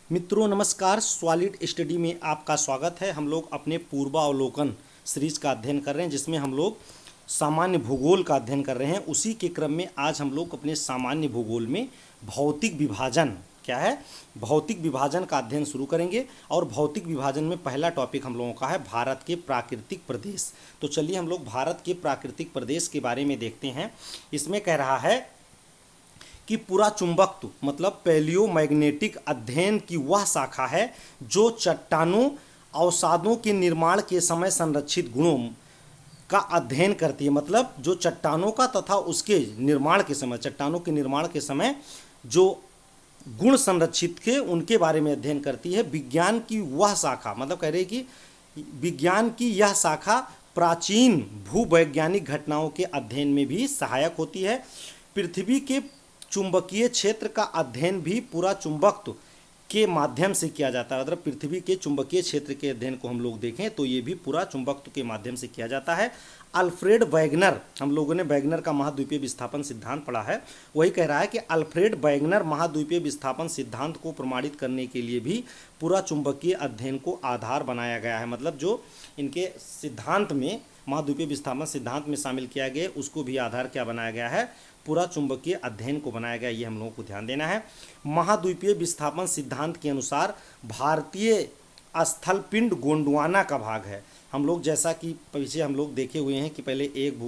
मित्रों नमस्कार। Solid study में आपका स्वागत है। हम लोग अपने पूर्वावलोकन सीरीज का अध्ययन कर रहे हैं, जिसमें हम लोग सामान्य भूगोल का अध्ययन कर रहे हैं। उसी के क्रम में आज हम लोग अपने सामान्य भूगोल में भौतिक विभाजन क्या है, भौतिक विभाजन का अध्ययन शुरू करेंगे। और भौतिक विभाजन में पहला टॉपिक हम लोगों का है भारत के प्राकृतिक प्रदेश। तो चलिए हम लोग भारत के प्राकृतिक प्रदेश के बारे में देखते हैं। इसमें कह रहा है कि पूरा चुंबकत्व मतलब पैलियोमैग्नेटिक अध्ययन की वह शाखा है जो चट्टानों अवसादों के निर्माण के समय संरक्षित गुणों का अध्ययन करती है। मतलब जो चट्टानों का तथा उसके निर्माण के समय, चट्टानों के निर्माण के समय जो गुण संरक्षित के उनके बारे में अध्ययन करती है। विज्ञान की वह शाखा मतलब कह रहे कि विज्ञान की यह शाखा प्राचीन भूवैज्ञानिक घटनाओं के अध्ययन में भी सहायक होती है। पृथ्वी के चुंबकीय क्षेत्र का अध्ययन भी पूरा चुंबकत्व के माध्यम से किया जाता है। मतलब पृथ्वी के चुंबकीय क्षेत्र के अध्ययन को हम लोग देखें तो ये भी पूरा चुंबकत्व के माध्यम से किया जाता है। अल्फ्रेड वैगनर, हम लोगों ने वैगनर का महाद्वीपीय विस्थापन सिद्धांत पढ़ा है, वही कह रहा है कि अल्फ्रेड वैगनर महाद्वीपीय विस्थापन सिद्धांत को प्रमाणित करने के लिए भी पूरा चुंबकीय अध्ययन को आधार बनाया गया है। मतलब जो इनके सिद्धांत में महाद्वीपीय विस्थापन सिद्धांत में शामिल किया गया उसको भी आधार क्या बनाया गया है, पूरा चुंबकीय अध्ययन को बनाया गया। ये हम लोगों को ध्यान देना है। महाद्वीपीय विस्थापन सिद्धांत के अनुसार भारतीय स्थल पिंड गोंडवाना का भाग है। हम लोग जैसा कि पीछे हम लोग देखे हुए हैं कि पहले एक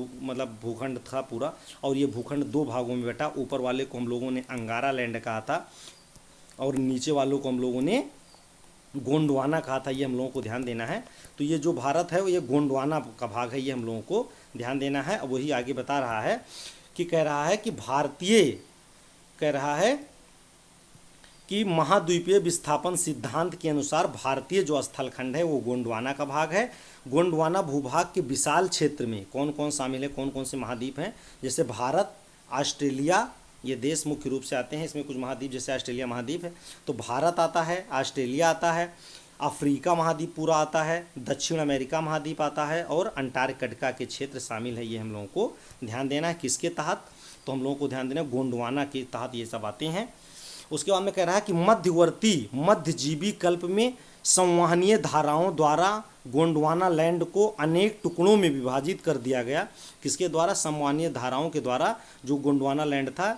भूखंड था पूरा, और ये भूखंड दो भागों में बटा। ऊपर वाले को हम लोगों ने अंगारा लैंड कहा था और नीचे वालों को हम लोगों ने गोंडवाना कहा था। ये हम लोगों को ध्यान देना है। तो ये जो भारत है वो ये गोंडवाना का भाग है, ये हम लोगों को ध्यान देना है। वही आगे बता रहा है कि कह रहा है कि कि महाद्वीपीय विस्थापन सिद्धांत के अनुसार भारतीय जो स्थलखंड है वो गोंडवाना का भाग है। गोंडवाना भूभाग के विशाल क्षेत्र में कौन कौन शामिल है, कौन कौन से महाद्वीप हैं, जैसे भारत, ऑस्ट्रेलिया, ये देश मुख्य रूप से आते हैं। इसमें कुछ महाद्वीप जैसे ऑस्ट्रेलिया महाद्वीप है, तो भारत आता है, ऑस्ट्रेलिया आता है, अफ्रीका महाद्वीप पूरा आता है, दक्षिण अमेरिका महाद्वीप आता है और अंटार्कटिका के क्षेत्र शामिल है। ये हम लोगों को ध्यान देना है। किसके तहत, तो हम लोगों को ध्यान देना है गोंडवाना के तहत ये सब आते हैं। उसके बाद में कह रहा है कि मध्यवर्ती मध्यजीवी कल्प में संवहनीय धाराओं द्वारा गोंडवाना लैंड को अनेक टुकड़ों में विभाजित कर दिया गया। किसके द्वारा, संवहनीय धाराओं के द्वारा जो गोंडवाना लैंड था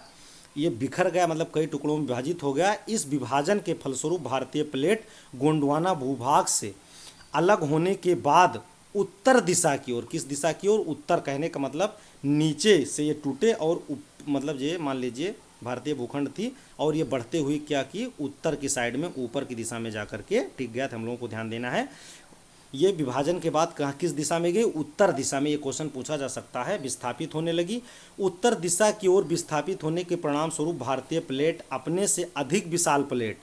ये बिखर गया, मतलब कई टुकड़ों में विभाजित हो गया। इस विभाजन के फलस्वरूप भारतीय प्लेट गोंडवाना भूभाग से अलग होने के बाद उत्तर दिशा की ओर, किस दिशा की ओर, उत्तर कहने का मतलब नीचे से ये टूटे और मतलब ये मान लीजिए भारतीय भूखंड थी और ये बढ़ते हुए क्या की उत्तर की साइड में ऊपर की दिशा में जाकर के टिक गया था। हम लोगों को ध्यान देना है। ये विभाजन के बाद कहाँ किस दिशा में गई, उत्तर दिशा में। ये क्वेश्चन पूछा जा सकता है। विस्थापित होने लगी उत्तर दिशा की ओर। विस्थापित होने के परिणाम स्वरूप भारतीय प्लेट अपने से अधिक विशाल प्लेट,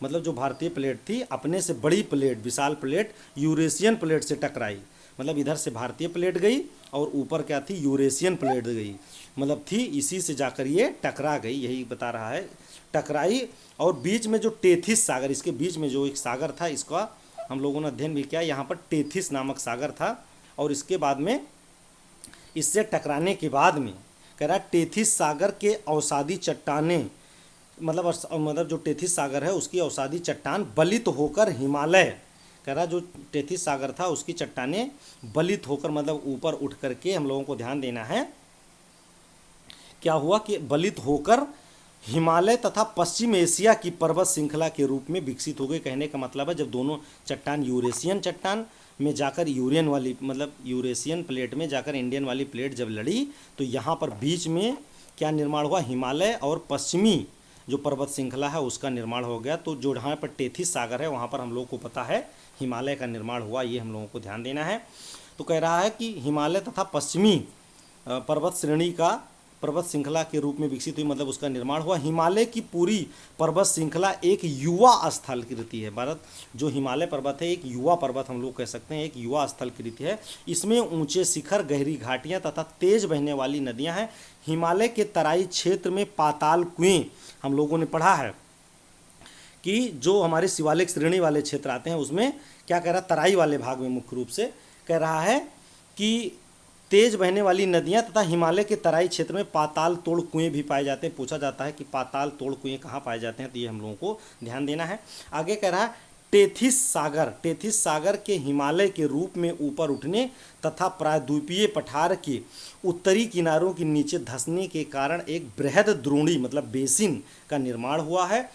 मतलब जो भारतीय प्लेट थी अपने से बड़ी प्लेट, विशाल प्लेट यूरेशियन प्लेट से टकराई। मतलब इधर से भारतीय प्लेट गई और ऊपर क्या थी, यूरेशियन प्लेट गई, मतलब थी इसी से जाकर ये टकरा गई, यही बता रहा है, टकराई। और बीच में जो टेथिस सागर, इसके बीच में जो एक सागर था, इसका हम लोगों ने अध्ययन भी किया। यहाँ पर टेथिस नामक सागर था और इसके बाद में इससे टकराने के बाद में कह रहा टेथिस सागर के अवसादी चट्टानें, मतलब जो टेथिस सागर है उसकी अवसादी चट्टान बलित होकर हिमालय, कह रहा जो टेथिस सागर था उसकी चट्टानें बलित होकर, मतलब ऊपर उठ करके, हम लोगों को ध्यान देना है क्या हुआ कि बलित होकर हिमालय तथा पश्चिम एशिया की पर्वत श्रृंखला के रूप में विकसित हो गई। कहने का मतलब है जब दोनों चट्टान यूरेशियन चट्टान में जाकर यूरेन वाली, मतलब यूरेशियन प्लेट में जाकर इंडियन वाली प्लेट जब लड़ी तो यहाँ पर बीच में क्या निर्माण हुआ, हिमालय और पश्चिमी जो पर्वत श्रृंखला है उसका निर्माण हो गया। तो जो यहाँ पर टेथिस सागर है वहाँ पर हम लोग को पता है हिमालय का निर्माण हुआ। ये हम लोगों को ध्यान देना है। तो कह रहा है कि हिमालय तथा पश्चिमी पर्वत श्रेणी का पर्वत श्रृंखला के रूप में विकसित हुई, मतलब उसका निर्माण हुआ। हिमालय की पूरी पर्वत श्रृंखला एक युवा स्थल की रीति है। भारत जो हिमालय पर्वत है एक युवा पर्वत हम लोग कह सकते हैं, एक युवा स्थल की रीति है। इसमें ऊंचे शिखर, गहरी घाटियां तथा तेज बहने वाली नदियां हैं। हिमालय के तराई क्षेत्र में पाताल कुएं, हम लोगों ने पढ़ा है कि जो हमारे शिवालिक श्रेणी वाले क्षेत्र आते हैं उसमें क्या कह रहा है, तराई वाले भाग में मुख्य रूप से कह रहा है कि तेज बहने वाली नदियां तथा हिमालय के तराई क्षेत्र में पाताल तोड़ कुएं भी पाए जाते हैं। पूछा जाता है कि पाताल तोड़ कुएं कहाँ पाए जाते हैं, तो ये हम लोगों को ध्यान देना है। आगे कह रहा है टेथिस सागर के हिमालय के रूप में ऊपर उठने तथा प्रायद्वीपीय पठार के उत्तरी किनारों के नीचे धंसने के कारण एक बृहद द्रोणी मतलब बेसिन का निर्माण हुआ है।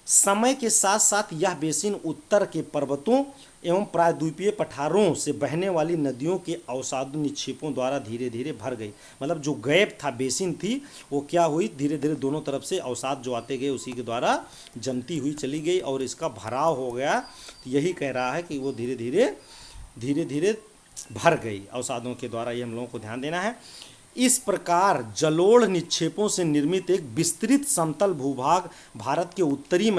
समय के साथ साथ यह बेसिन उत्तर के पर्वतों एवं प्रायद्वीपीय पठारों से बहने वाली नदियों के अवसाद निक्षेपों द्वारा धीरे धीरे भर गई। मतलब जो गैप था, बेसिन थी, वो क्या हुई, धीरे धीरे दोनों तरफ से अवसाद जो आते गए उसी के द्वारा जमती हुई चली गई और इसका भराव हो गया। तो यही कह रहा है कि वो धीरे धीरे भर गई अवसादों के द्वारा, ये हम लोगों को ध्यान देना है। इस प्रकार जलोढ़ निक्षेपों से निर्मित एक विस्तृत समतल भूभाग भारत के उत्तरी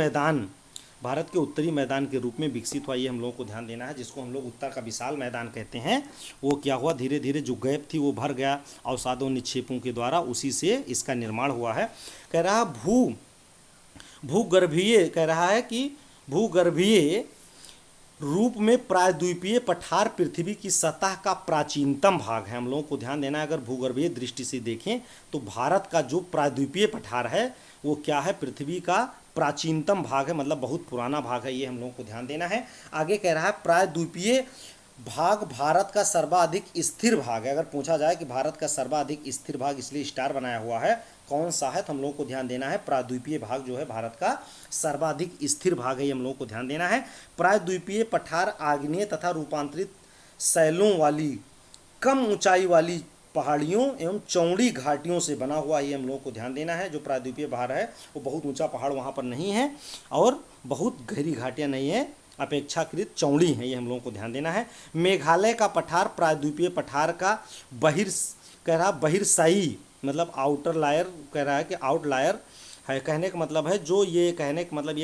मैदान के रूप में विकसित हुआ, ये हम लोगों को ध्यान देना है। जिसको हम लोग उत्तर का विशाल मैदान कहते हैं, वो क्या हुआ, धीरे धीरे जो गैप थी वो भर गया अवसादों निक्षेपों के द्वारा, उसी से इसका निर्माण हुआ है। कह रहा भूगर्भीय कह रहा है कि भूगर्भीय रूप में प्रायद्वीपीय पठार पृथ्वी की सतह का प्राचीनतम भाग है। हम लोगों को ध्यान देना है, अगर भूगर्भीय दृष्टि से देखें तो भारत का जो प्रायद्वीपीय पठार है वो क्या है, पृथ्वी का प्राचीनतम भाग है, मतलब बहुत पुराना भाग है, ये हम लोगों को ध्यान देना है। आगे कह रहा है प्रायद्वीपीय भाग भारत का सर्वाधिक स्थिर भाग है। अगर पूछा जाए कि भारत का सर्वाधिक स्थिर भाग, इसलिए स्टार बनाया हुआ है, कौन सा है, तो हम लोगों को ध्यान देना है प्रायद्वीपीय भाग जो है भारत का सर्वाधिक स्थिर भाग है, ये हम लोगों को ध्यान देना है। प्रायद्वीपीय पठार आग्नेय तथा रूपांतरित शैलों वाली कम ऊंचाई वाली पहाड़ियों एवं चौड़ी घाटियों से बना हुआ, ये हम लोगों को ध्यान देना है। जो प्रायद्वीपीय भाग है वो बहुत ऊंचा पहाड़ वहाँ पर नहीं है और बहुत गहरी घाटियाँ नहीं है, अपेक्षाकृत चौड़ी हैं, ये हम लोगों को ध्यान देना है। मेघालय का पठार प्रायद्वीपीय पठार का बहिर्शाही मतलब आउटर लायर कह रहा है कि आउटलायर है। कहने का मतलब है ये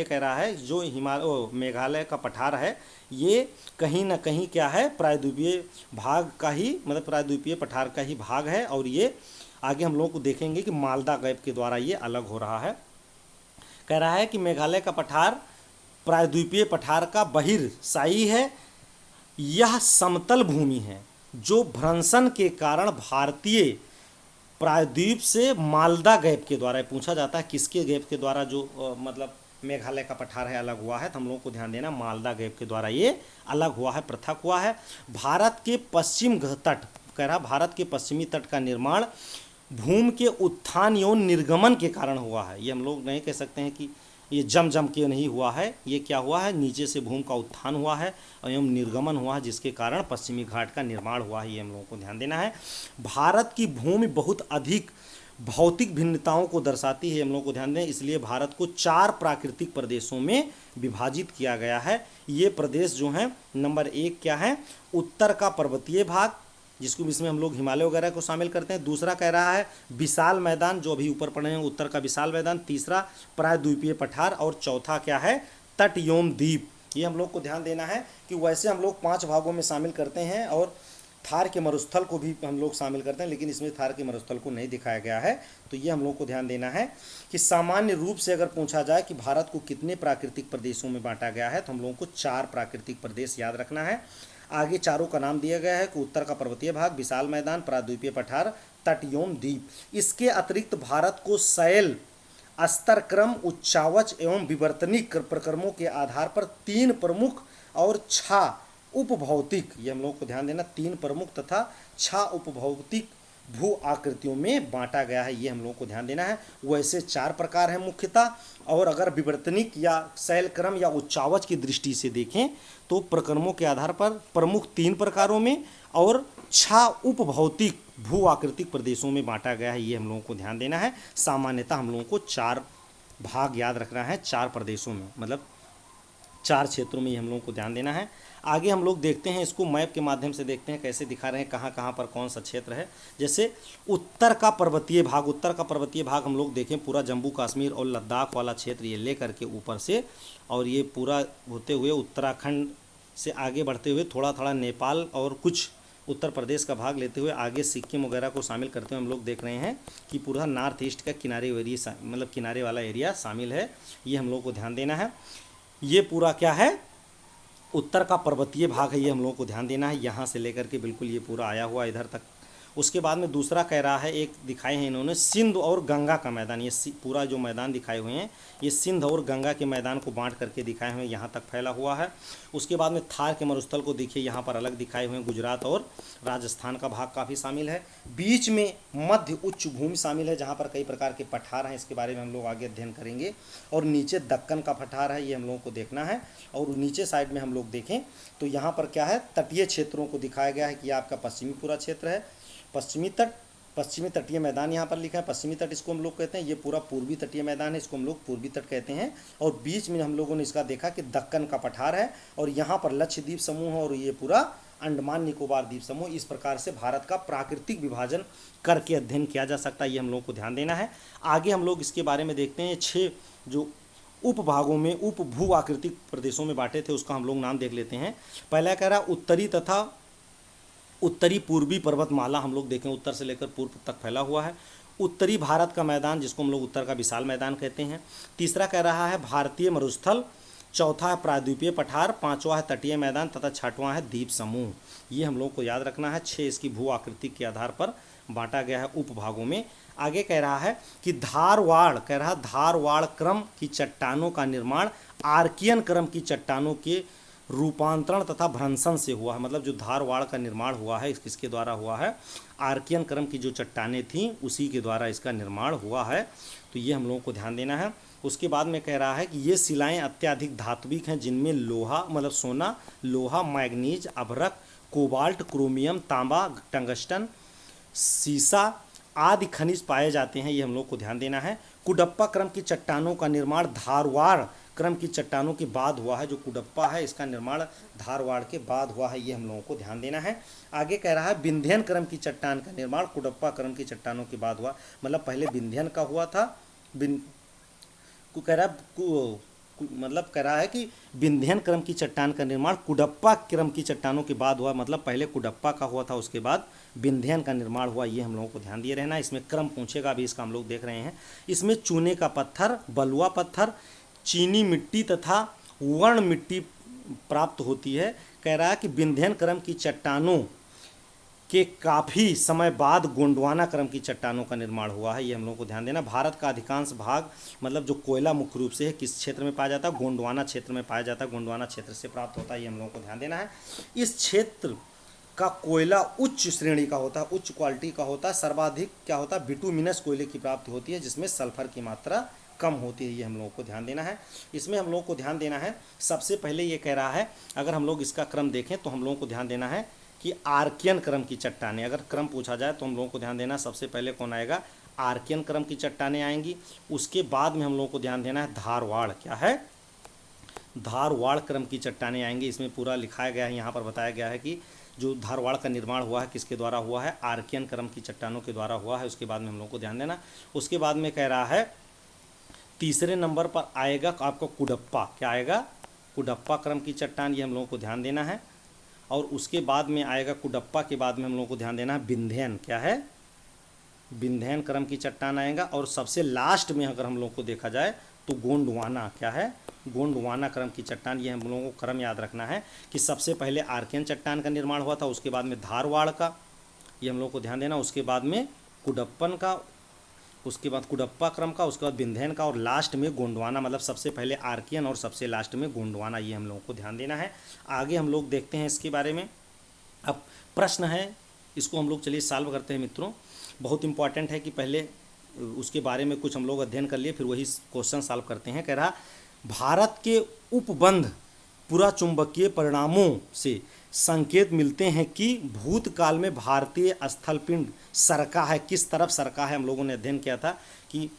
कह रहा है जो मेघालय का पठार है ये कहीं ना कहीं क्या है, प्रायद्वीपीय भाग का ही मतलब प्रायद्वीपीय पठार का ही भाग है। और ये आगे हम लोगों को देखेंगे कि मालदा गैप के द्वारा ये अलग हो रहा है। कह रहा है कि मेघालय का पठार प्रायद्वीपीय पठार का बहिर्शाही है। यह समतल भूमि है जो भ्रंशन के कारण भारतीय प्रायद्वीप से मालदा गैप के द्वारा, पूछा जाता है किसके गैप के द्वारा जो मतलब मेघालय का पठार है अलग हुआ है, तो हम लोगों को ध्यान देना मालदा गैप के द्वारा ये अलग हुआ है, पृथक हुआ है। भारत के पश्चिम तट कह रहा भारत के पश्चिमी तट का निर्माण भूमि के उत्थान एवं निर्गमन के कारण हुआ है। ये हम लोग नहीं कह सकते हैं कि ये जम के नहीं हुआ है, ये क्या हुआ है, नीचे से भूमि का उत्थान हुआ है एवं निर्गमन हुआ है, जिसके कारण पश्चिमी घाट का निर्माण हुआ है, ये हम लोगों को ध्यान देना है। भारत की भूमि बहुत अधिक भौतिक भिन्नताओं को दर्शाती है, हम लोगों को ध्यान दें, इसलिए भारत को 4 प्राकृतिक प्रदेशों में विभाजित किया गया है। ये प्रदेश जो हैं, नंबर 1 क्या है, उत्तर का पर्वतीय भाग, जिसको इसमें हम लोग हिमालय वगैरह को शामिल करते हैं। दूसरा कह रहा है विशाल मैदान, जो अभी ऊपर पढ़े हैं उत्तर का विशाल मैदान। तीसरा प्रायद्वीपीय पठार और चौथा क्या है, तट एवं द्वीप। ये हम लोग को ध्यान देना है कि वैसे हम लोग 5 भागों में शामिल करते हैं और थार के मरुस्थल को भी हम लोग शामिल करते हैं, लेकिन इसमें थार के मरुस्थल को नहीं दिखाया गया है। तो ये हम लोग को ध्यान देना है कि सामान्य रूप से अगर पूछा जाए कि भारत को कितने प्राकृतिक प्रदेशों में बांटा गया है, तो हम लोगों को 4 प्राकृतिक प्रदेश याद रखना है। आगे चारों का नाम दिया गया है कि उत्तर का पर्वतीय भाग, विशाल मैदान, प्रायद्वीपीय पठार, तट एवं द्वीप। इसके अतिरिक्त भारत को शैल, अस्तर क्रम, उच्चावच एवं विवर्तनिक प्रक्रमों के आधार पर 3 प्रमुख और 6 उपभौतिक, ये हम लोग को ध्यान देना, 3 प्रमुख तथा 6 उपभौतिक भू आकृतियों में बांटा गया है, ये हम लोगों को ध्यान देना है। वैसे 4 प्रकार हैं मुख्यतः, और अगर विवर्तनिक या शैलक्रम या उच्चावच की दृष्टि से देखें तो प्रक्रमों के आधार पर प्रमुख 3 प्रकारों में और 6 उपभौतिक भू आकृतिक प्रदेशों में बांटा गया है, ये हम लोगों को ध्यान देना है। सामान्यतः हम लोगों को 4 भाग याद रखना है, 4 प्रदेशों में, मतलब 4 क्षेत्रों में, ये हम लोगों को ध्यान देना है। आगे हम लोग देखते हैं, इसको मैप के माध्यम से देखते हैं कैसे दिखा रहे हैं, कहाँ कहाँ पर कौन सा क्षेत्र है। जैसे उत्तर का पर्वतीय भाग हम लोग देखें, पूरा जम्मू कश्मीर और लद्दाख वाला क्षेत्र ये ले करके ऊपर से, और ये पूरा होते हुए उत्तराखंड से आगे बढ़ते हुए थोड़ा थोड़ा नेपाल और कुछ उत्तर प्रदेश का भाग लेते हुए आगे सिक्किम वगैरह को शामिल करते हुए हम लोग देख रहे हैं कि पूरा नॉर्थ ईस्ट का किनारे एरिया मतलब किनारे वाला एरिया शामिल है, ये हम लोग को ध्यान देना है। ये पूरा क्या है, उत्तर का पर्वतीय भाग है, ये हम लोगों को ध्यान देना है। यहाँ से लेकर के बिल्कुल ये पूरा आया हुआ इधर तक उसके बाद में दूसरा कह रहा है, एक दिखाए हैं इन्होंने सिंध और गंगा का मैदान। ये पूरा जो मैदान दिखाए हुए हैं ये सिंध और गंगा के मैदान को बांट करके दिखाए हुए हैं, यहाँ तक फैला हुआ है। उसके बाद में थार के मरुस्थल को देखिए, यहाँ पर अलग दिखाए हुए हैं, गुजरात और राजस्थान का भाग काफ़ी शामिल है। बीच में मध्य उच्च भूमि शामिल है जहाँ पर कई प्रकार के पठार हैं, इसके बारे में हम लोग आगे अध्ययन करेंगे। और नीचे दक्कन का पठार है, ये हम लोगों को देखना है। और नीचे साइड में हम लोग देखें तो यहाँ पर क्या है, तटीय क्षेत्रों को दिखाया गया है कि यह आपका पश्चिमी पूरा क्षेत्र है, पश्चिमी तट, पश्चिमी तटीय मैदान यहाँ पर लिखा है, पश्चिमी तट इसको हम लोग कहते हैं। ये पूरा पूर्वी तटीय मैदान है, इसको हम लोग पूर्वी तट कहते हैं। और बीच में हम लोगों ने इसका देखा कि दक्कन का पठार है, और यहाँ पर लक्षद्वीप समूह है, और ये पूरा अंडमान निकोबार द्वीप समूह। इस प्रकार से भारत का प्राकृतिक विभाजन करके अध्ययन किया जा सकता है, ये हम लोगों को ध्यान देना है। आगे हम लोग इसके बारे में देखते हैं। 6 जो उपभागों में उप भू आकृतिक प्रदेशों में बांटे थे, उसका हम लोग नाम देख लेते हैं। पहला कह रहा उत्तरी तथा उत्तरी पूर्वी पर्वतमाला, हम लोग देखें उत्तर से लेकर पूर्व तक फैला हुआ है। उत्तरी भारत का मैदान, जिसको हम लोग उत्तर का विशाल मैदान कहते हैं। तीसरा कह रहा है भारतीय मरुस्थल। चौथा है प्रायद्वीपीय पठार। पांचवा है तटीय मैदान तथा छठवां है द्वीप समूह। ये हम लोग को याद रखना है। 6 इसकी भू आकृति के आधार पर बांटा गया है उपभागों में। आगे कह रहा है कि धारवाड़, कह रहा धारवाड़ क्रम की चट्टानों का निर्माण आर्कियन क्रम की चट्टानों के रूपांतरण तथा भ्रंशन से हुआ है। मतलब जो धारवाड़ का निर्माण हुआ है किसके द्वारा हुआ है, आर्कियन क्रम की जो चट्टानें थीं उसी के द्वारा इसका निर्माण हुआ है। तो ये हम लोगों को ध्यान देना है। उसके बाद में कह रहा है कि ये शिलाएं अत्याधिक धात्विक हैं, जिनमें लोहा मतलब सोना, लोहा, मैग्नीज, अभ्रक, कोबाल्ट, क्रोमियम, तांबा, टंगस्टन, सीसा आदि खनिज पाए जाते हैं। ये हम लोग को ध्यान देना है। कुडप्पा क्रम की चट्टानों का निर्माण धारवाड़ क्रम की चट्टानों के बाद हुआ है। जो कुडप्पा है इसका निर्माण धारवाड़ के बाद हुआ है, ये हम लोगों को ध्यान देना है। आगे कह रहा है विंध्यन क्रम की चट्टान का निर्माण कुडप्पा क्रम की चट्टानों के बाद हुआ। मतलब पहले विंध्यन का हुआ था, मतलब कह रहा है कि विंध्यन क्रम की चट्टान का निर्माण कुडप्पा क्रम की चट्टानों के बाद हुआ। मतलब पहले कुडप्पा का हुआ था, उसके बाद विंध्यन का निर्माण हुआ। ये हम लोगों को ध्यान दिए रहना। इसमें क्रम पूछेगा अभी, इसका हम लोग देख रहे हैं। इसमें चूने का पत्थर, बलुआ पत्थर, चीनी मिट्टी तथा वर्ण मिट्टी प्राप्त होती है। कह रहा है कि विंध्यन क्रम की चट्टानों के काफ़ी समय बाद गोंडवाना क्रम की चट्टानों का निर्माण हुआ है। ये हम लोगों को ध्यान देना। भारत का अधिकांश भाग मतलब जो कोयला मुख्य रूप से है किस क्षेत्र में पाया जाता है, गोंडवाना क्षेत्र में पाया जाता है। गोंडवाना क्षेत्र से प्राप्त होता है, ये हम लोगों को ध्यान देना है। इस क्षेत्र का कोयला उच्च श्रेणी का होता है, उच्च क्वालिटी का होता है। सर्वाधिक क्या होता है, बिटुमिनस कोयले की प्राप्ति होती है, जिसमें सल्फर की मात्रा कम होती है। ये हम लोगों को ध्यान देना है। इसमें हम लोगों को ध्यान देना है, सबसे पहले ये कह रहा है, अगर हम लोग इसका क्रम देखें तो हम लोगों को ध्यान देना है कि आर्कियन क्रम की चट्टानें, अगर क्रम पूछा जाए तो हम लोगों को ध्यान देना सबसे पहले कौन आएगा, आर्कियन क्रम की चट्टानें आएंगी। उसके बाद में हम लोगों को ध्यान देना है धारवाड़, क्या है, धारवाड़ क्रम की चट्टानें आएंगी। इसमें पूरा लिखाया गया है, यहाँ पर बताया गया है कि जो धारवाड़ का निर्माण हुआ है किसके द्वारा हुआ है, आर्कियन क्रम की चट्टानों के द्वारा हुआ है। उसके बाद में हम लोग को ध्यान देना। उसके बाद में कह रहा है तीसरे नंबर पर आएगा आपका कुडप्पा, क्या आएगा, कुडप्पा क्रम की चट्टान, ये हम लोगों को ध्यान देना है। और उसके बाद में आएगा कुडप्पा के बाद में हम लोगों को ध्यान देना है विंध्यन, क्या है, विंध्यन क्रम की चट्टान आएगा। और सबसे लास्ट में अगर हम लोग को देखा जाए तो गोंडवाना, क्या है, गोंडवाना क्रम की चट्टान। ये हम लोगों को क्रम याद रखना है कि सबसे पहले आर्कियन चट्टान का निर्माण हुआ था, उसके बाद में धारवाड़ का, ये हम लोग को ध्यान देना। उसके बाद में कुडप्पन का, उसके बाद कुडप्पा क्रम का, उसके बाद विंध्यन का, और लास्ट में गोंडवाना। मतलब सबसे पहले आर्कियन और सबसे लास्ट में गोंडवाना, ये हम लोगों को ध्यान देना है। आगे हम लोग देखते हैं इसके बारे में। अब प्रश्न है, इसको हम लोग चलिए सॉल्व करते हैं मित्रों। बहुत इंपॉर्टेंट है कि पहले उसके बारे में कुछ हम लोग अध्ययन कर लिए, फिर वही क्वेश्चन सॉल्व करते हैं। कह रहा भारत के उपबंध पुराचुंबकीय परिणामों से संकेत मिलते हैं कि भूतकाल में भारतीय स्थलपिंड सरका है, किस तरफ सरका है। हम लोगों ने अध्ययन किया था कि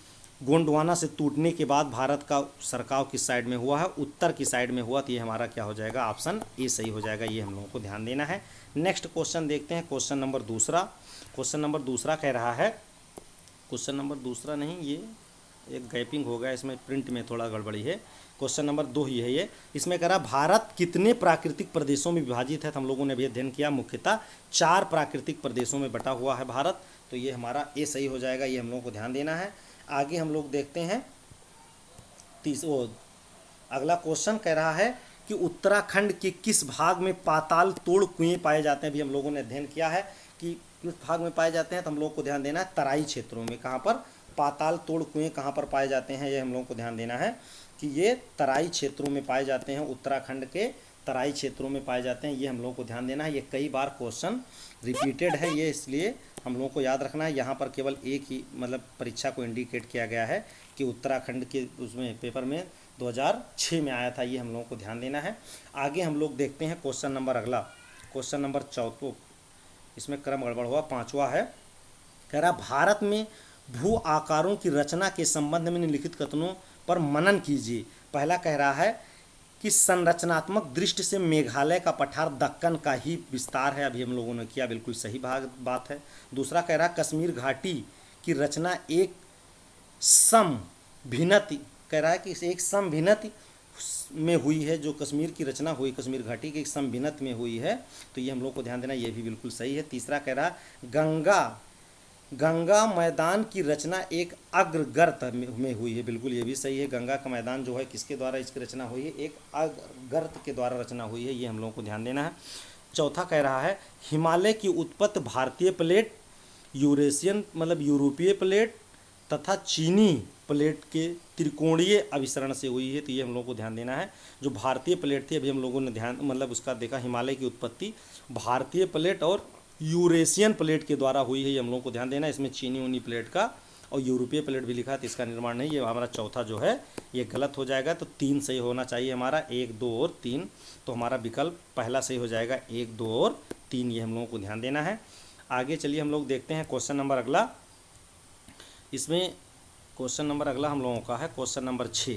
गोंडवाना से टूटने के बाद भारत का सरकाव किस साइड में हुआ है, उत्तर की साइड में हुआ। तो ये हमारा क्या हो जाएगा, ऑप्शन ए सही हो जाएगा। ये हम लोगों को ध्यान देना है। नेक्स्ट क्वेश्चन देखते हैं, क्वेश्चन नंबर दूसरा। क्वेश्चन नंबर दूसरा कह रहा है, क्वेश्चन नंबर दूसरा नहीं, ये एक गैपिंग हो गया, इसमें प्रिंट में थोड़ा गड़बड़ी है। क्वेश्चन नंबर 2 ही है ये। इसमें कह रहा भारत कितने प्राकृतिक प्रदेशों में विभाजित है। तो हम लोगों ने भी अध्ययन किया, मुख्यतः 4 प्राकृतिक प्रदेशों में बटा हुआ है भारत। तो ये हमारा ए सही हो जाएगा, ये हम लोगों को ध्यान देना है। आगे हम लोग देखते हैं अगला क्वेश्चन कह रहा है कि उत्तराखंड के किस भाग में पाताल तोड़ कुएं पाए जाते हैं। भी हम लोगों ने अध्ययन किया है कि किस भाग में पाए जाते हैं, तो हम लोग को ध्यान देना है तराई क्षेत्रों में। कहाँ पर? पाताल तोड़ कुएं कहाँ पर पाए जाते हैं, ये हम लोगों को ध्यान देना है कि ये तराई क्षेत्रों में पाए जाते हैं, उत्तराखंड के तराई क्षेत्रों में पाए जाते हैं, ये हम लोगों को ध्यान देना है। ये कई बार क्वेश्चन रिपीटेड है, ये इसलिए हम लोगों को याद रखना है। यहाँ पर केवल एक ही मतलब परीक्षा को इंडिकेट किया गया है कि उत्तराखंड के उसमें पेपर में 2006 में आया था, ये हम लोगों को ध्यान देना है। आगे हम लोग देखते हैं क्वेश्चन नंबर अगला, क्वेश्चन नंबर 4, इसमें क्रम गड़बड़ हुआ, 5वां है। कह रहा भारत में भू आकारों की रचना के संबंध में निम्नलिखित कथनों पर मनन कीजिए। पहला कह रहा है कि संरचनात्मक दृष्टि से मेघालय का पठार दक्कन का ही विस्तार है, अभी हम लोगों ने किया, बिल्कुल सही बात है। दूसरा कह रहा है कश्मीर घाटी की रचना एक समभिन्नति, कह रहा है कि एक समभिन्नति में हुई है, जो कश्मीर की रचना हुई कश्मीर घाटी की एक समभिन्नति में हुई है, तो ये हम लोग को ध्यान देना, ये भी बिल्कुल सही है। तीसरा कह रहा है गंगा मैदान की रचना एक अग्रगर्त में हुई है, बिल्कुल ये भी सही है। गंगा का मैदान जो है किसके द्वारा इसकी रचना हुई है, एक अग्रगर्त के द्वारा रचना हुई है, ये हम लोगों को ध्यान देना है। चौथा कह रहा है हिमालय की उत्पत्ति भारतीय प्लेट, यूरेशियन मतलब यूरोपीय प्लेट तथा चीनी प्लेट के त्रिकोणीय अभिसरण से हुई है, तो ये हम लोगों को ध्यान देना है। जो भारतीय प्लेट थी, अभी हम लोगों ने ध्यान मतलब उसका देखा, हिमालय की उत्पत्ति भारतीय प्लेट और यूरेशियन प्लेट के द्वारा हुई है, ये हम लोगों को ध्यान देना है। इसमें चीनी ऊनी प्लेट का और यूरोपीय प्लेट भी लिखा है, तो इसका निर्माण नहीं, ये हमारा चौथा जो है ये गलत हो जाएगा। तो 3 सही होना चाहिए हमारा, 1, 2 और 3, तो हमारा विकल्प पहला सही हो जाएगा, 1, 2 और 3, ये हम लोगों को ध्यान देना है। आगे चलिए हम लोग देखते हैं क्वेश्चन नंबर अगला। इसमें क्वेश्चन नंबर अगला हम लोगों का है क्वेश्चन नंबर 6।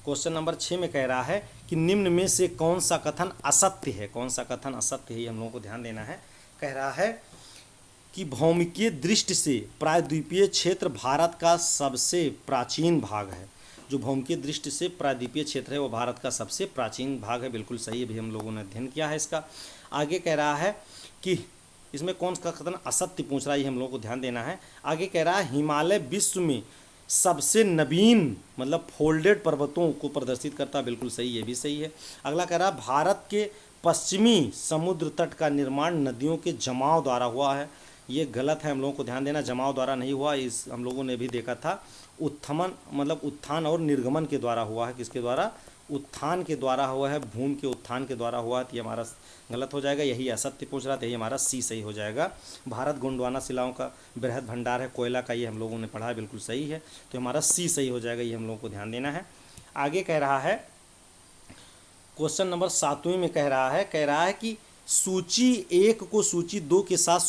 क्वेश्चन नंबर 6 में कह रहा है कि निम्न में से कौन सा कथन असत्य है, कौन सा कथन असत्य है, ये हम लोगों को ध्यान देना है। कह रहा है कि भौमिकीय दृष्टि से प्रायद्वीपीय क्षेत्र भारत का सबसे प्राचीन भाग है। जो भौमिकीय दृष्टि से प्रायद्वीपीय क्षेत्र है वो भारत का सबसे प्राचीन भाग है, बिल्कुल सही है, भी हम लोगों ने अध्ययन किया है इसका। आगे कह रहा है कि इसमें कौन सा कथन असत्य पूछ रहा है, ये हम लोगों को ध्यान देना है। आगे कह रहा है हिमालय विश्व में सबसे नवीन मतलब फोल्डेड पर्वतों को प्रदर्शित करता है, बिल्कुल सही, ये भी सही है। अगला कह रहा है भारत के पश्चिमी समुद्र तट का निर्माण नदियों के जमाव द्वारा हुआ है, ये गलत है, हम लोगों को ध्यान देना, जमाव द्वारा नहीं हुआ, इस हम लोगों ने भी देखा था उत्थमन मतलब उत्थान और निर्गमन के द्वारा हुआ है। किसके द्वारा? उत्थान के द्वारा हुआ है, भूमि के उत्थान के द्वारा हुआ है, तो ये हमारा गलत हो जाएगा। यही असत्य पूछ रहा था, यही हमारा सी सही हो जाएगा। भारत गोंडवाना शिलाओं का बृहद भंडार है, कोयला का, ये हम लोगों ने पढ़ा है, बिल्कुल सही है, तो हमारा सी सही हो जाएगा, ये हम लोगों को ध्यान देना है। आगे कह रहा है क्वेश्चन नंबर 7वें में कह रहा है कि सूची 1 को सूची 2 के साथ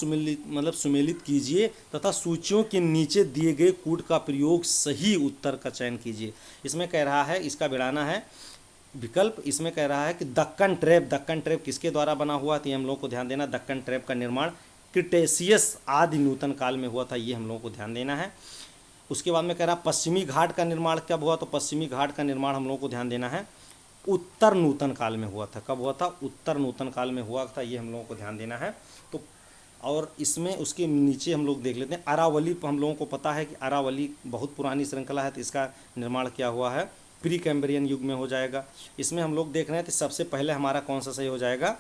सुमेलित कीजिए तथा सूचियों के नीचे दिए गए कूट का प्रयोग सही उत्तर का चयन कीजिए। इसमें कह रहा है, इसका बिड़ाना है विकल्प, इसमें कह रहा है कि दक्कन ट्रैप किसके द्वारा बना हुआ, तो ये हम लोग को ध्यान देना, दक्कन ट्रैप का निर्माण क्रिटेशियस आदि नूतन काल में हुआ था, ये हम लोगों को ध्यान देना है। उसके बाद में कह रहा पश्चिमी घाट का निर्माण कब हुआ, तो पश्चिमी घाट का निर्माण हम लोगों को ध्यान देना है उत्तर नूतन काल में हुआ था। कब हुआ था? उत्तर नूतन काल में हुआ था, ये हम लोगों को ध्यान देना है। तो और इसमें उसके नीचे हम लोग देख लेते हैं अरावली, हम लोगों को पता है कि अरावली बहुत पुरानी श्रृंखला है, तो इसका निर्माण क्या हुआ है? प्री कैम्ब्रियन युग में हो जाएगा। इसमें हम लोग देख रहे हैं तो सबसे पहले हमारा कौन सा सही हो जाएगा?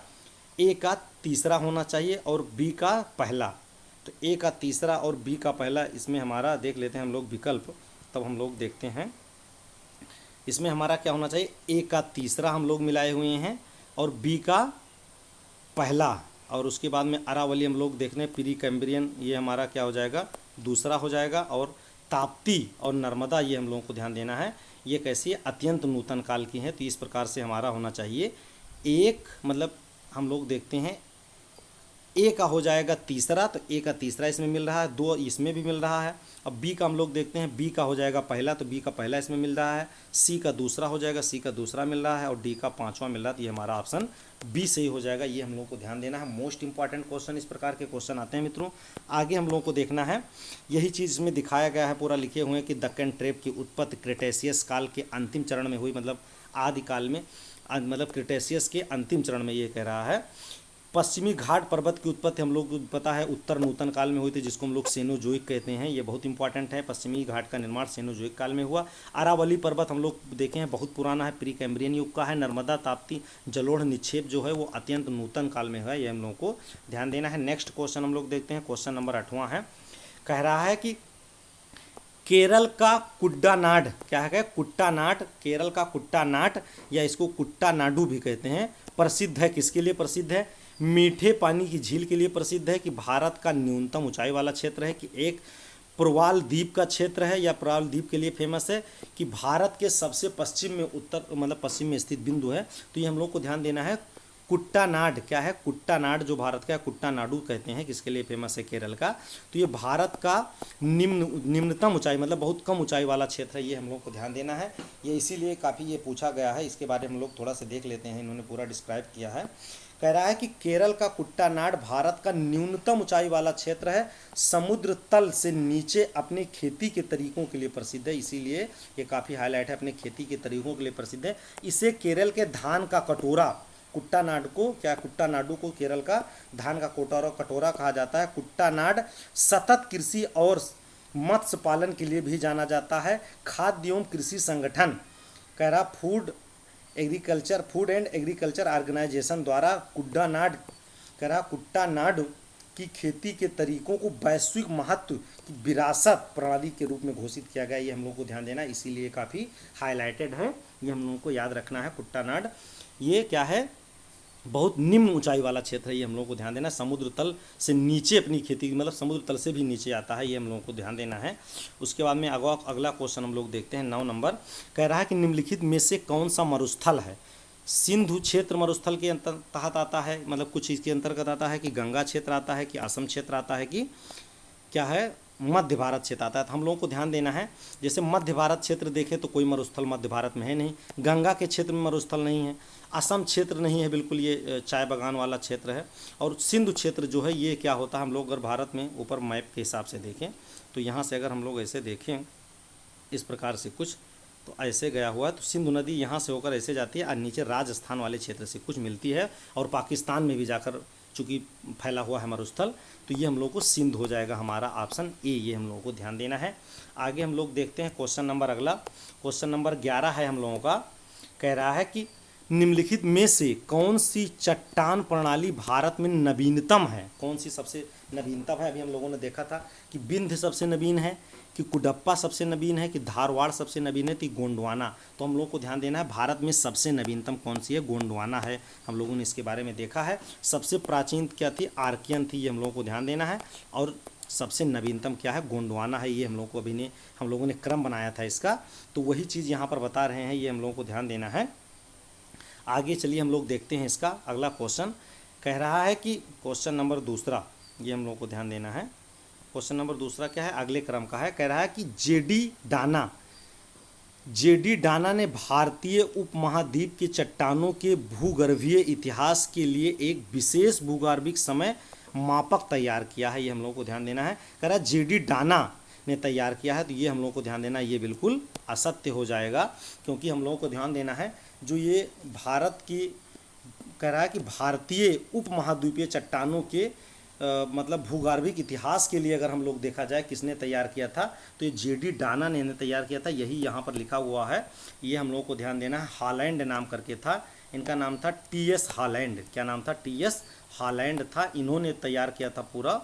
ए का तीसरा होना चाहिए और बी का पहला, तो ए का तीसरा और बी का पहला, इसमें हमारा देख लेते हैं हम लोग विकल्प, तब हम लोग देखते हैं इसमें हमारा क्या होना चाहिए। ए का तीसरा हम लोग मिलाए हुए हैं और बी का पहला, और उसके बाद में अरावली हम लोग देख रहे हैं प्री कैम्ब्रियन, ये हमारा क्या हो जाएगा? दूसरा हो जाएगा। और ताप्ती और नर्मदा, ये हम लोगों को ध्यान देना है, ये कैसी है? अत्यंत नूतन काल की हैं, तो इस प्रकार से हमारा होना चाहिए एक, मतलब हम लोग देखते हैं ए का हो जाएगा तीसरा, तो ए का तीसरा इसमें मिल रहा है, 2 इसमें भी मिल रहा है। अब बी का हम लोग देखते हैं, बी का हो जाएगा पहला, तो बी का पहला इसमें मिल रहा है, सी का दूसरा हो जाएगा, सी का दूसरा मिल रहा है, और डी का 5वां मिल रहा है, तो ये हमारा ऑप्शन बी सही हो जाएगा, ये हम लोग को ध्यान देना है। मोस्ट इंपॉर्टेंट क्वेश्चन, इस प्रकार के क्वेश्चन आते हैं मित्रों। आगे हम लोगों को देखना है, यही चीज़ इसमें दिखाया गया है, पूरा लिखे हुए हैं कि दक्कन ट्रैप की उत्पत्ति क्रिटेशियस काल के अंतिम चरण में हुई, मतलब आदिकाल में, मतलब क्रिटेशियस के अंतिम चरण में, ये कह रहा है पश्चिमी घाट पर्वत की उत्पत्ति हम लोग को पता है उत्तर नूतन काल में हुई थी, जिसको हम लोग सेनोजोइक कहते हैं। ये बहुत इंपॉर्टेंट है। पश्चिमी घाट का निर्माण सेनोजोइक काल में हुआ। अरावली पर्वत हम लोग देखे हैं बहुत पुराना है, प्री कैम्ब्रियन युग का है। नर्मदा ताप्ती जलोढ़ निक्षेप जो है वो अत्यंत नूतन काल में है, ये हम लोग को ध्यान देना है। नेक्स्ट क्वेश्चन हम लोग देखते हैं। क्वेश्चन नंबर 8वां है, कह रहा है कि केरल का कुट्टानाड, क्या है, कुट्टानाड, केरल का कुट्टानाड या इसको कुट्टानाडु भी कहते हैं, प्रसिद्ध है। किसके लिए प्रसिद्ध है? मीठे पानी की झील के लिए प्रसिद्ध है, कि भारत का न्यूनतम ऊंचाई वाला क्षेत्र है, कि एक प्रवाल द्वीप का क्षेत्र है, या प्रवाल द्वीप के लिए फेमस है, कि भारत के सबसे पश्चिम में उत्तर मतलब पश्चिम में स्थित बिंदु है। तो ये हम लोग को ध्यान देना है। कुट्टानाड क्या है? कुट्टानाड जो भारत का कुट्टानाडु कहते हैं, किसके लिए फेमस है? केरल का। तो ये भारत का निम्नतम ऊंचाई मतलब बहुत कम ऊंचाई वाला क्षेत्र है, ये हम लोग को ध्यान देना है। ये इसीलिए काफ़ी ये पूछा गया है, इसके बारे में हम लोग थोड़ा सा देख लेते हैं। इन्होंने पूरा डिस्क्राइब किया है। कह रहा है कि केरल का कुट्टानाड भारत का न्यूनतम ऊंचाई वाला क्षेत्र है, समुद्र तल से नीचे अपने खेती के तरीकों के लिए प्रसिद्ध है, इसीलिए ये काफ़ी हाईलाइट है, अपने खेती के तरीकों के लिए प्रसिद्ध है। इसे केरल के धान का कटोरा, कुट्टानाड को क्या, कुट्टानाडु को केरल का धान का कटोरा कहा जाता है। कुट्टानाड सतत कृषि और मत्स्य पालन के लिए भी जाना जाता है। खाद्य एवं कृषि संगठन, कह रहा फूड एंड एग्रीकल्चर ऑर्गेनाइजेशन द्वारा कुट्टानाड की खेती के तरीकों को वैश्विक महत्व की विरासत प्रणाली के रूप में घोषित किया गया। ये हम लोग को ध्यान देना, इसीलिए काफ़ी हाईलाइटेड है, ये हम लोगों को याद रखना है। कुट्टानाड ये क्या है? बहुत निम्न ऊंचाई वाला क्षेत्र है, ये हम लोगों को ध्यान देना है। समुद्र तल से नीचे अपनी खेती, मतलब समुद्र तल से भी नीचे आता है, ये हम लोगों को ध्यान देना है। उसके बाद में अगला क्वेश्चन हम लोग देखते हैं 9 नंबर। कह रहा है कि निम्नलिखित में से कौन सा मरुस्थल है? सिंधु क्षेत्र मरुस्थल के तहत आता है, मतलब कुछ इसके अंतर्गत आता है, कि गंगा क्षेत्र आता है, कि असम क्षेत्र आता है, कि क्या है, मध्य भारत क्षेत्र आता है। तो हम लोगों को ध्यान देना है, जैसे मध्य भारत क्षेत्र देखें तो कोई मरुस्थल मध्य भारत में है नहीं, गंगा के क्षेत्र में मरुस्थल नहीं है, असम क्षेत्र नहीं है बिल्कुल, ये चाय बागान वाला क्षेत्र है। और सिंधु क्षेत्र जो है ये क्या होता है, हम लोग अगर भारत में ऊपर मैप के हिसाब से देखें तो यहाँ से अगर हम लोग ऐसे देखें इस प्रकार से कुछ, तो ऐसे गया हुआ है, तो सिंधु नदी यहाँ से होकर ऐसे जाती है और नीचे राजस्थान वाले क्षेत्र से कुछ मिलती है, और पाकिस्तान में भी जाकर चूँकि फैला हुआ है मरुस्थल, तो ये हम लोग को सिंध हो जाएगा हमारा ऑप्शन ए, ये हम लोगों को ध्यान देना है। आगे हम लोग देखते हैं क्वेश्चन नंबर अगला, क्वेश्चन नंबर 11 है हम लोगों का। कह रहा है कि निम्नलिखित में से कौन सी चट्टान प्रणाली भारत में नवीनतम है? कौन सी सबसे नवीनतम है? अभी हम लोगों ने देखा था कि विंध्य सबसे नवीन है, कि कुडप्पा सबसे नवीन है, कि धारवाड़ सबसे नवीन है, कि गोंडवाना। तो हम लोग को ध्यान देना है भारत में सबसे नवीनतम कौन सी है? गोंडवाना है। हम लोगों ने इसके बारे में देखा है। सबसे प्राचीन क्या थी? आर्कियन थी, ये हम लोगों को ध्यान देना है। और सबसे नवीनतम क्या है? गोंडवाना है। ये हम लोग को हम लोगों ने क्रम बनाया था इसका, तो वही चीज़ यहाँ पर बता रहे हैं, ये हम लोगों को ध्यान देना है। आगे चलिए हम लोग देखते हैं इसका अगला क्वेश्चन। कह रहा है कि क्वेश्चन नंबर दूसरा, ये हम लोग को ध्यान देना है। क्वेश्चन नंबर दूसरा क्या है? अगले क्रम का है। कह रहा है कि जेडी डाना ने भारतीय उपमहाद्वीप के चट्टानों के भूगर्भीय इतिहास के लिए एक विशेष भूगर्भिक समय मापक तैयार किया है, ये हम लोग को ध्यान देना है। कह रहा है जेडी डाना ने तैयार किया है, तो ये हम लोग को ध्यान देना है, ये बिल्कुल असत्य हो जाएगा, क्योंकि हम लोगों को ध्यान देना है जो ये भारत की कह रहा है कि भारतीय उपमहाद्वीपीय चट्टानों के मतलब भूगर्भिक इतिहास के लिए अगर हम लोग देखा जाए किसने तैयार किया था, तो ये जेडी डाना ने तैयार किया था, यही यहाँ पर लिखा हुआ है, ये हम लोग को ध्यान देना है। हॉलैंड नाम करके था, इनका नाम था टीएस हॉलैंड। क्या नाम था? टीएस हॉलैंड था, इन्होंने तैयार किया था पूरा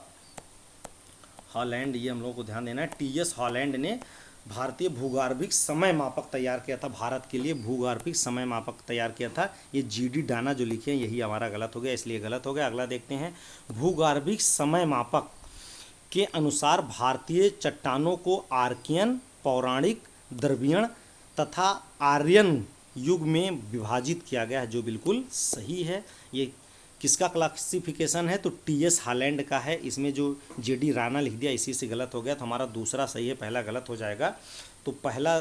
हॉलैंड, ये हम लोग को ध्यान देना है। टीएस हॉलैंड ने भारतीय भूगर्भिक समय मापक तैयार किया था, भारत के लिए भूगर्भिक समय मापक तैयार किया था। ये जीडी डाना जो लिखे हैं यही हमारा गलत हो गया, इसलिए गलत हो गया। अगला देखते हैं। भूगर्भिक समय मापक के अनुसार भारतीय चट्टानों को आर्कियन, पौराणिक, द्रविड़ तथा आर्यन युग में विभाजित किया गया है, जो बिल्कुल सही है। ये किसका क्लासिफिकेशन है? तो टीएस हॉलैंड का है। इसमें जो जेडी राणा लिख दिया इसी से गलत हो गया, तो हमारा दूसरा सही है, पहला गलत हो जाएगा। तो पहला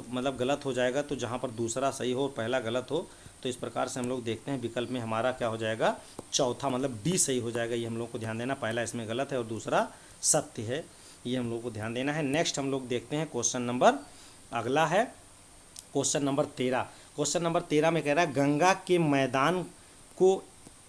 मतलब गलत हो जाएगा, तो जहाँ पर दूसरा सही हो और पहला गलत हो, तो इस प्रकार से हम लोग देखते हैं विकल्प में हमारा क्या हो जाएगा? चौथा, मतलब डी सही हो जाएगा, ये हम लोग को ध्यान देना। पहला इसमें गलत है और दूसरा सत्य है, ये हम लोग को ध्यान देना है। नेक्स्ट हम लोग देखते हैं क्वेश्चन नंबर अगला है क्वेश्चन नंबर 13। क्वेश्चन नंबर 13 में कह रहा है गंगा के मैदान को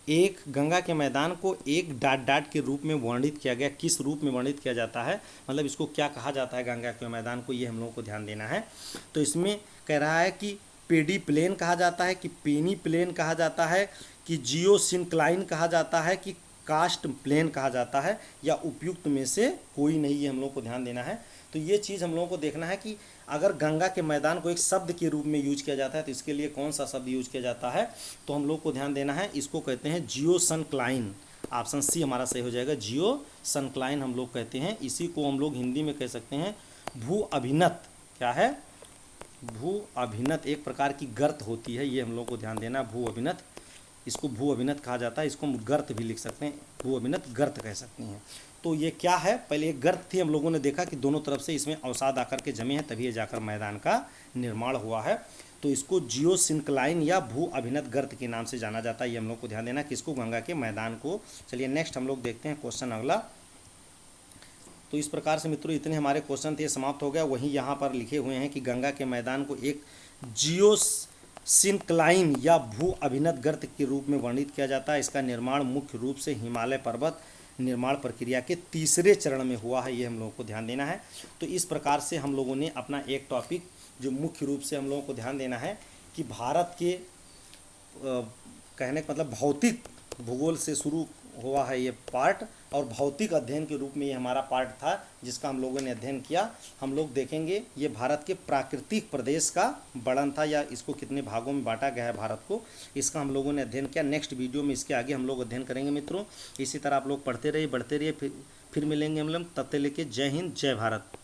एक गंगा के मैदान को एक डाट डाट के रूप में वर्णित किया गया। किस रूप में वर्णित किया जाता है, मतलब इसको क्या कहा जाता है गंगा के मैदान को, ये हम लोगों को ध्यान देना है। तो इसमें कह रहा है कि पेडी प्लेन कहा जाता है, कि पेनी प्लेन कहा जाता है, कि जियोसिंक्लाइन कहा जाता है, कि कास्ट प्लेन कहा जाता है, या उपयुक्त में से कोई नहीं, ये हम लोग को ध्यान देना है। तो ये चीज़ हम लोगों को देखना है कि अगर गंगा के मैदान को एक शब्द के रूप में यूज किया जाता है तो इसके लिए कौन सा शब्द यूज किया जाता है, तो हम लोग को ध्यान देना है, इसको कहते हैं जियोसनक्लाइन। ऑप्शन सी हमारा सही हो जाएगा, जियोसनक्लाइन हम लोग कहते हैं। इसी को हम लोग हिंदी में कह सकते हैं भू अभिनत। क्या है, भू अभिनत, एक प्रकार की गर्त होती है, ये हम लोग को ध्यान देना, भू अभिनत, इसको भू अभिनत कहा जाता है। इसको हम गर्त भी लिख सकते हैं, भू अभिनत गर्त कह सकते हैं। तो ये क्या है, पहले एक गर्त थी, हम लोगों ने देखा कि दोनों तरफ से इसमें अवसाद आकर के जमे हैं, तभी ये जाकर मैदान का निर्माण हुआ है। तो इसको जियोसिंक्लाइन या भू अभिनत गर्त के नाम से जाना जाता है, ये हम लोग को ध्यान देना, किसको, गंगा के मैदान को। चलिए नेक्स्ट हम लोग देखते हैं क्वेश्चन अगला। तो इस प्रकार से मित्रों इतने हमारे क्वेश्चन थे, समाप्त हो गया। वहीं यहाँ पर लिखे हुए हैं कि गंगा के मैदान को एक जियोसिंक्लाइन या भू अभिनत गर्त के रूप में वर्णित किया जाता है। इसका निर्माण मुख्य रूप से हिमालय पर्वत निर्माण प्रक्रिया के तीसरे चरण में हुआ है, ये हम लोगों को ध्यान देना है। तो इस प्रकार से हम लोगों ने अपना एक टॉपिक जो मुख्य रूप से हम लोगों को ध्यान देना है कि भारत के कहने का मतलब भौतिक भूगोल से शुरू हुआ है ये पार्ट, और भौतिक अध्ययन के रूप में ये हमारा पार्ट था जिसका हम लोगों ने अध्ययन किया। हम लोग देखेंगे ये भारत के प्राकृतिक प्रदेश का वर्णन था, या इसको कितने भागों में बांटा गया है भारत को, इसका हम लोगों ने अध्ययन किया। नेक्स्ट वीडियो में इसके आगे हम लोग अध्ययन करेंगे मित्रों। इसी तरह आप लोग पढ़ते रहिए, बढ़ते रहिए, फिर मिलेंगे हम लोग, तब तक लेके जय हिंद, जय भारत।